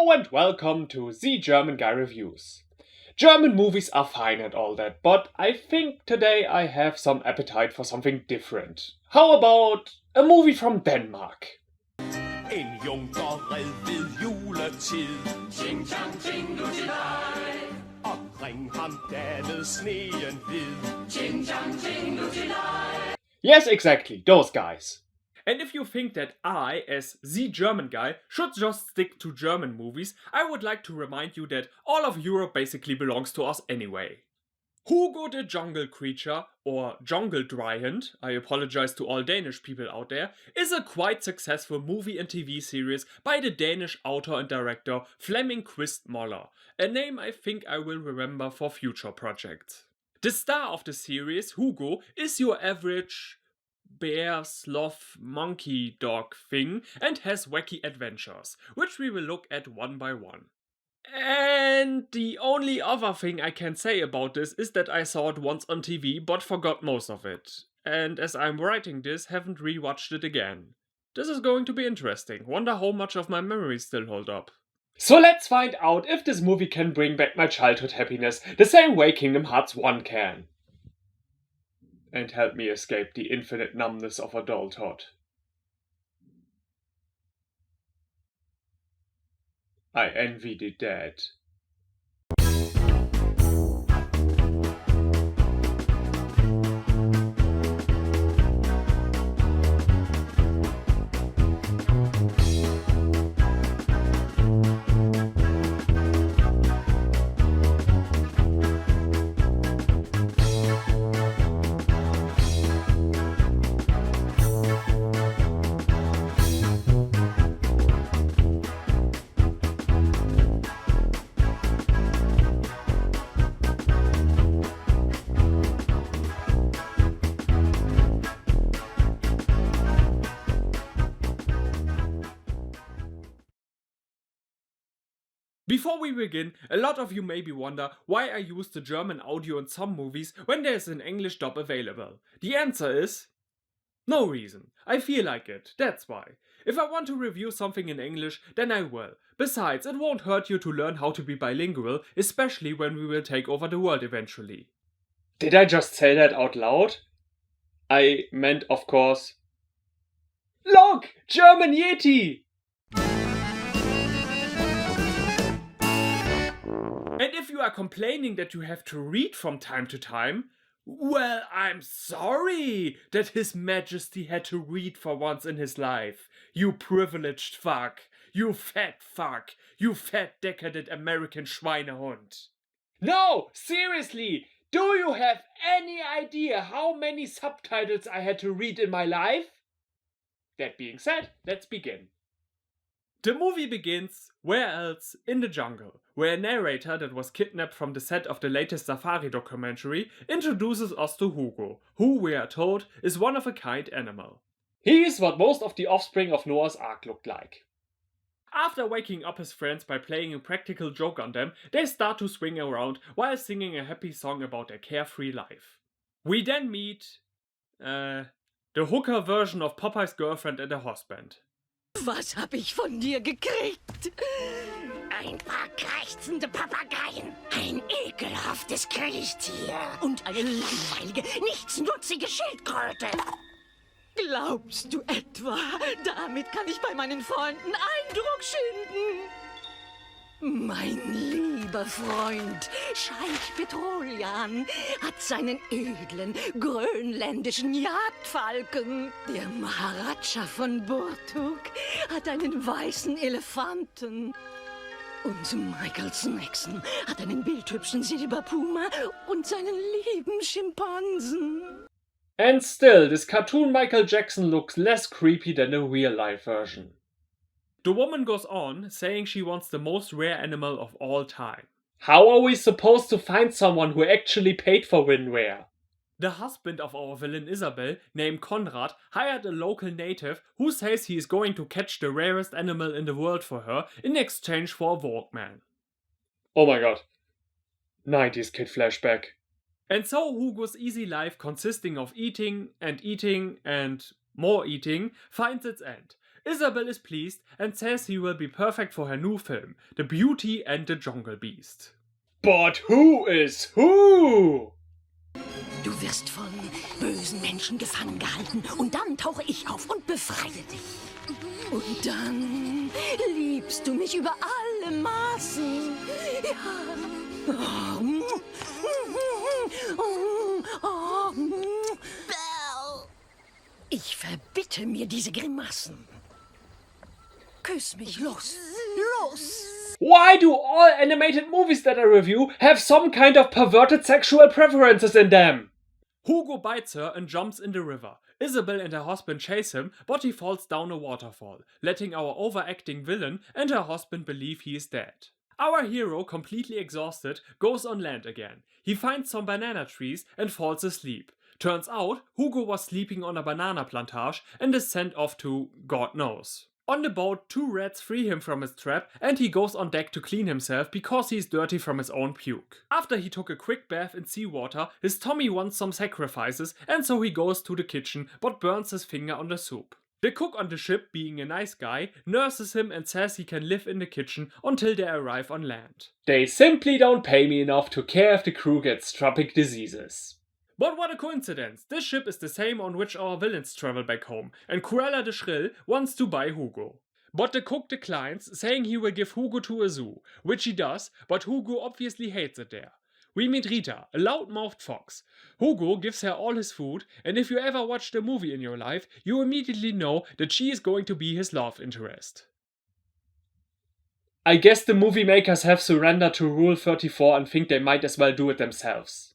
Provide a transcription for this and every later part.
Hello and welcome to The German Guy Reviews. German movies are fine and all that, but I think today I have some appetite for something different. How about a movie from Denmark? En junkerred ved juletid. Ting tang ting nu til dig. Omkring ham dalede sneen hvid. Ting tang ting nu til dig. Yes, exactly, those guys. And if you think that I, as the German guy, should just stick to German movies, I would like to remind you that all of Europe basically belongs to us anyway. Hugo the Jungle Creature, or Jungle Giant, I apologize to all Danish people out there, is a quite successful movie and TV series by the Danish author and director Flemming Quist Moller, a name I think I will remember for future projects. The star of the series, Hugo, is your average bear, sloth, monkey dog thing and has wacky adventures, which we will look at one by one. And the only other thing I can say about this is that I saw it once on TV but forgot most of it. And as I'm writing this, haven't rewatched it again. This is going to be interesting. Wonder how much of my memories still hold up. So let's find out if this movie can bring back my childhood happiness the same way Kingdom Hearts 1 can. And help me escape the infinite numbness of adulthood. I envy the dead. Before we begin, a lot of you maybe wonder why I use the German audio in some movies when there's an English dub available. The answer is no reason. I feel like it, that's why. If I want to review something in English, then I will. Besides, it won't hurt you to learn how to be bilingual, especially when we will take over the world eventually. Did I just say that out loud? I meant, of course, look! German Yeti! And if you are complaining that you have to read from time to time, well, I'm sorry that His Majesty had to read for once in his life. You privileged fuck. You fat fuck. You fat decadent American Schweinehund. No, seriously, do you have any idea how many subtitles I had to read in my life? That being said, let's begin. The movie begins, where else, in the jungle, where a narrator that was kidnapped from the set of the latest safari documentary introduces us to Hugo, who, we are told, is one of a kind animal. He is what most of the offspring of Noah's Ark looked like. After waking up his friends by playing a practical joke on them, they start to swing around while singing a happy song about their carefree life. We then meet, the hooker version of Popeye's girlfriend and her husband. Was hab ich von dir gekriegt? Ein paar krächzende Papageien, ein ekelhaftes Kriechtier und eine langweilige, nichtsnutzige Schildkröte. Glaubst du etwa, damit kann ich bei meinen Freunden Eindruck schinden? Mein lieber Freund, Scheich Petrolian, hat seinen edlen, grönländischen Jagdfalken. Der Maharaja von Burtuk hat einen weißen Elefanten. Und Michael Snackson hat einen bildhübschen Silberpuma und seinen lieben Schimpansen. And still, this cartoon Michael Jackson looks less creepy than the real-life version. The woman goes on, saying she wants the most rare animal of all time. How are we supposed to find someone who actually paid for Winrare? The husband of our villain Isabel, named Konrad, hired a local native who says he is going to catch the rarest animal in the world for her in exchange for a Walkman. Oh my god. 90s kid flashback. And so Hugo's easy life, consisting of eating and more eating, finds its end. Isabel is pleased and says he will be perfect for her new film, The Beauty and the Jungle Beast. But who is who? Du wirst von bösen Menschen gefangen gehalten und dann tauche ich auf und befreie dich. Und dann liebst du mich über alle Maßen. Ja. Ich verbitte mir diese Grimassen. Küss mich, los, los! Why do all animated movies that I review have some kind of perverted sexual preferences in them? Hugo bites her and jumps in the river. Isabel and her husband chase him, but he falls down a waterfall, letting our overacting villain and her husband believe he is dead. Our hero, completely exhausted, goes on land again. He finds some banana trees and falls asleep. Turns out, Hugo was sleeping on a banana plantage and is sent off to God knows. On the boat, two rats free him from his trap and he goes on deck to clean himself because he's dirty from his own puke. After he took a quick bath in seawater, his tummy wants some sacrifices and so he goes to the kitchen but burns his finger on the soup. The cook on the ship, being a nice guy, nurses him and says he can live in the kitchen until they arrive on land. They simply don't pay me enough to care if the crew gets tropic diseases. But what a coincidence! This ship is the same on which our villains travel back home, and Cruella the Shrill wants to buy Hugo. But the cook declines, saying he will give Hugo to a zoo, which he does, but Hugo obviously hates it there. We meet Rita, a loud-mouthed fox. Hugo gives her all his food, and if you ever watched a movie in your life, you immediately know that she is going to be his love interest. I guess the movie makers have surrendered to Rule 34 and think they might as well do it themselves.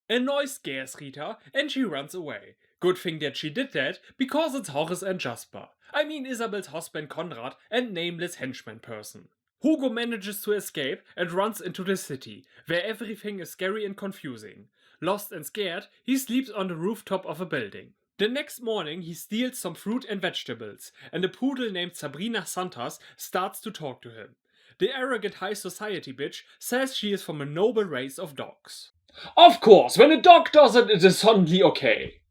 A noise scares Rita and she runs away. Good thing that she did that, because it's Horace and Jasper. I mean Isabel's husband Conrad and nameless henchman person. Hugo manages to escape and runs into the city, where everything is scary and confusing. Lost and scared, he sleeps on the rooftop of a building. The next morning he steals some fruit and vegetables, and a poodle named Sabrina Santos starts to talk to him. The arrogant high society bitch says she is from a noble race of dogs. Of course, when a dog does it, it is suddenly okay.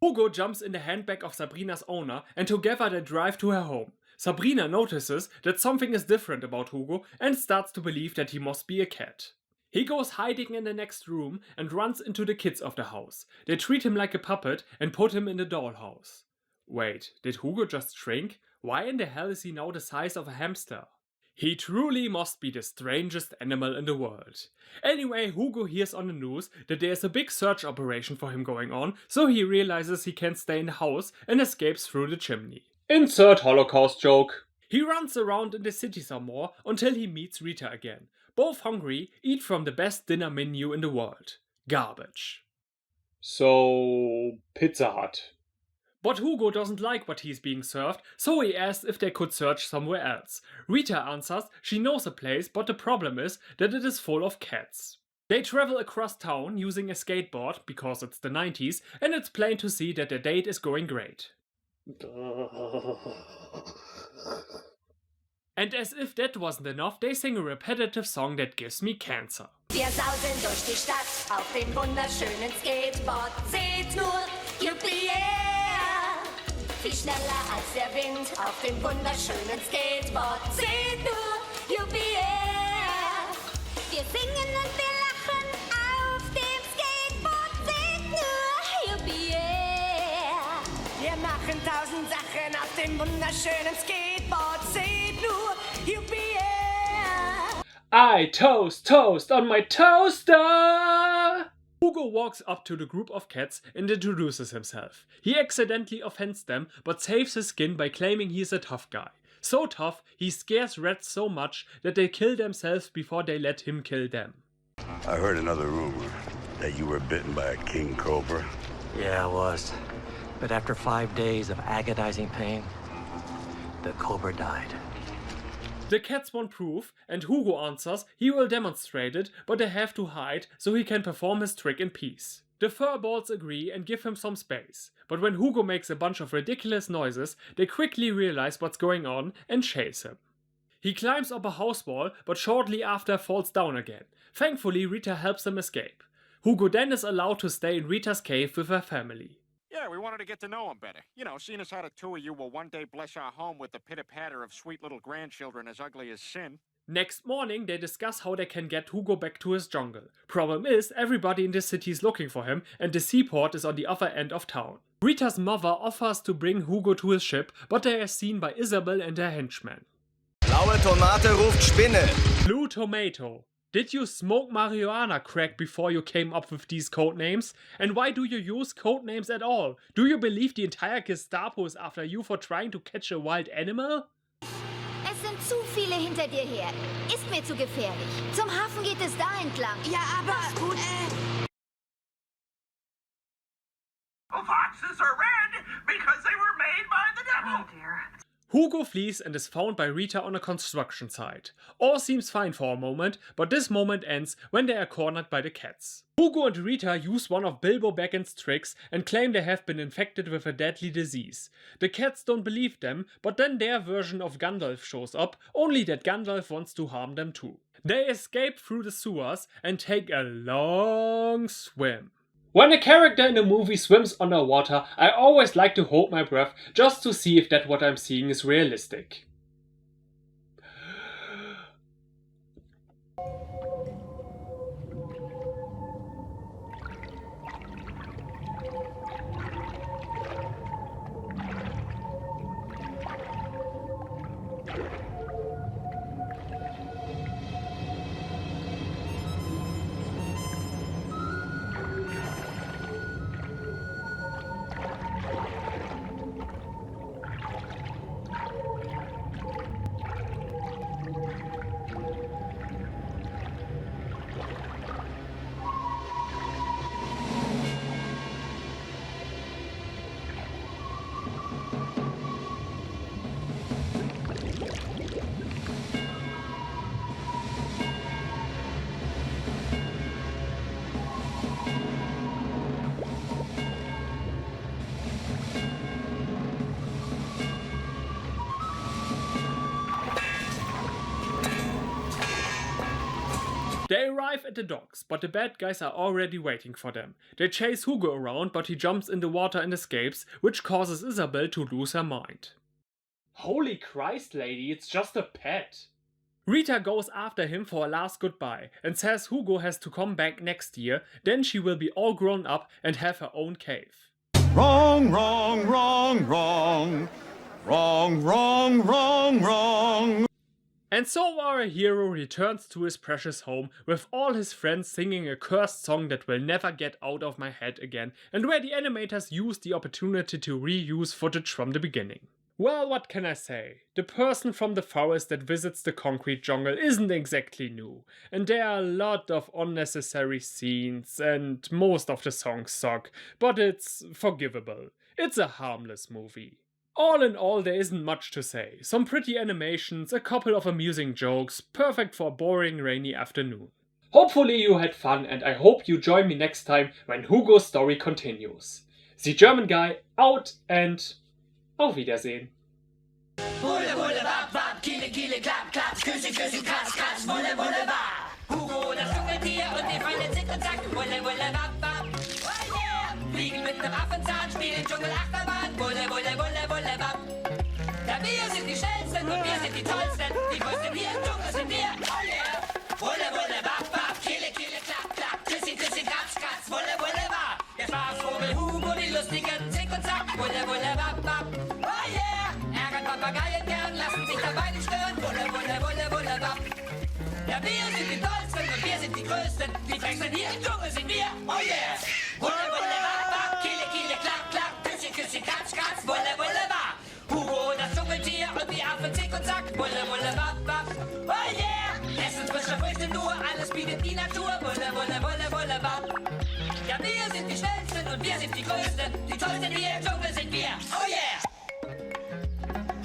Hugo jumps in the handbag of Sabrina's owner and together they drive to her home. Sabrina notices that something is different about Hugo and starts to believe that he must be a cat. He goes hiding in the next room and runs into the kids of the house. They treat him like a puppet and put him in the dollhouse. Wait, did Hugo just shrink? Why in the hell is he now the size of a hamster? He truly must be the strangest animal in the world. Anyway, Hugo hears on the news that there's a big search operation for him going on, so he realizes he can't stay in the house and escapes through the chimney. Insert Holocaust joke. He runs around in the city some more until he meets Rita again. Both hungry, eat from the best dinner menu in the world. Garbage. So, Pizza Hut. But Hugo doesn't like what he's being served, so he asks if they could search somewhere else. Rita answers she knows a place, but the problem is that it is full of cats. They travel across town using a skateboard, because it's the 90s, and it's plain to see that their date is going great. And as if that wasn't enough, they sing a repetitive song that gives me cancer. Wir sausen durch die Stadt auf dem wunderschönen Skateboard. Seht nur, yippie yeah! Viel schneller als der Wind auf dem wunderschönen Skateboard. Seht nur, yippie yeah! Wir singen und wir lachen auf dem Skateboard. Seht nur, yippie yeah! Wir machen 1000 Sachen auf dem wunderschönen Skateboard. Seht nur, yippie yeah! I toast on my toaster! Hugo walks up to the group of cats and introduces himself. He accidentally offends them, but saves his skin by claiming he is a tough guy. So tough, he scares rats so much that they kill themselves before they let him kill them. I heard another rumor that you were bitten by a king cobra. Yeah, I was. But after 5 days of agonizing pain, the cobra died. The cats want proof, and Hugo answers he will demonstrate it, but they have to hide so he can perform his trick in peace. The furballs agree and give him some space, but when Hugo makes a bunch of ridiculous noises, they quickly realize what's going on and chase him. He climbs up a house wall, but shortly after falls down again. Thankfully, Rita helps him escape. Hugo then is allowed to stay in Rita's cave with her family. Yeah, we wanted to get to know him better. You know, seeing as how the two of you will one day bless our home with the pitter-patter of sweet little grandchildren as ugly as sin. Next morning, they discuss how they can get Hugo back to his jungle. Problem is, everybody in the city is looking for him, and the seaport is on the other end of town. Rita's mother offers to bring Hugo to his ship, but they are seen by Isabel and her henchmen. Blaue Tomate ruft Spinne. Blue Tomato. Did you smoke marijuana crack before you came up with these code names? And why do you use code names at all? Do you believe the entire Gestapo is after you for trying to catch a wild animal? Es sind zu viele hinter dir her. Ist mir zu gefährlich. Zum Hafen geht es da entlang. Ja, aber... Gut. Foxes are red because they were made by the devil. Oh dear. Hugo flees and is found by Rita on a construction site. All seems fine for a moment, but this moment ends when they are cornered by the cats. Hugo and Rita use one of Bilbo Baggins' tricks and claim they have been infected with a deadly disease. The cats don't believe them, but then their version of Gandalf shows up, only that Gandalf wants to harm them too. They escape through the sewers and take a long swim. When a character in a movie swims underwater, I always like to hold my breath just to see if that what I'm seeing is realistic. They arrive at the docks, but the bad guys are already waiting for them. They chase Hugo around, but he jumps in the water and escapes, which causes Isabel to lose her mind. Holy Christ, lady, it's just a pet! Rita goes after him for a last goodbye and says Hugo has to come back next year, then she will be all grown up and have her own cave. Wrong, wrong, wrong, wrong. Wrong, wrong, wrong, wrong. And so our hero returns to his precious home with all his friends singing a cursed song that will never get out of my head again, and where the animators use the opportunity to reuse footage from the beginning. Well, what can I say? The person from the forest that visits the concrete jungle isn't exactly new, and there are a lot of unnecessary scenes, and most of the songs suck, but it's forgivable. It's a harmless movie. All in all, there isn't much to say. Some pretty animations, a couple of amusing jokes, perfect for a boring rainy afternoon. Hopefully you had fun, and I hope you join me next time when Hugo's story continues. The German Guy out and auf Wiedersehen. Wulle, wulle, wap, wap, kiele, kiele, klapp, klapp, küsse, küsse, kratz, kratz, wulle, wulle, wap. Hugo, das Dschungeltier und die Feinde zick und zack, wulle, wulle, wap, wap. Oh yeah! Fliegen mit nem Affenzahn, spielen Dschungelachterbahn, wulle, wulle, wulle, wulle, wap. Ja, wir sind die Schnellsten und wir sind die Tollsten, die Größten hier im Dschungel sind wir, oh yeah! Wulle, wulle, wap, wap, kiele, kiele, klapp, klapp, küsse, küsse, kratz, kratz, wulle, wulle, wap. Der Spaßvogel Hugo, die lustigen zick und zack, wulle, wulle, wap, wap. Oh yeah! Papageien gern, lassen sich dabei nicht stören. Wulle, wulle, wulle, wulle, wapp. Ja, wir sind die Tollsten und wir sind die Größten. Die Frechsten hier im Dschungel sind wir. Oh yeah! Wulle, wulle, wapp, wapp. Kiele, kiele, klapp, klapp. Küssi, küssi, kratz, kratz. Wulle, wulle, wapp. Hugo, das Dschungeltier und die Affen zick und zack. Wulle, wulle, wapp, wapp. Oh yeah! Essen frische Früchte nur, alles bietet die Natur. Wulle, wulle, wulle, wulle, wapp. Ja, wir sind die Schnellsten und wir sind die Größten. Die Tollsten hier im Dschungel sind wir. Oh yeah!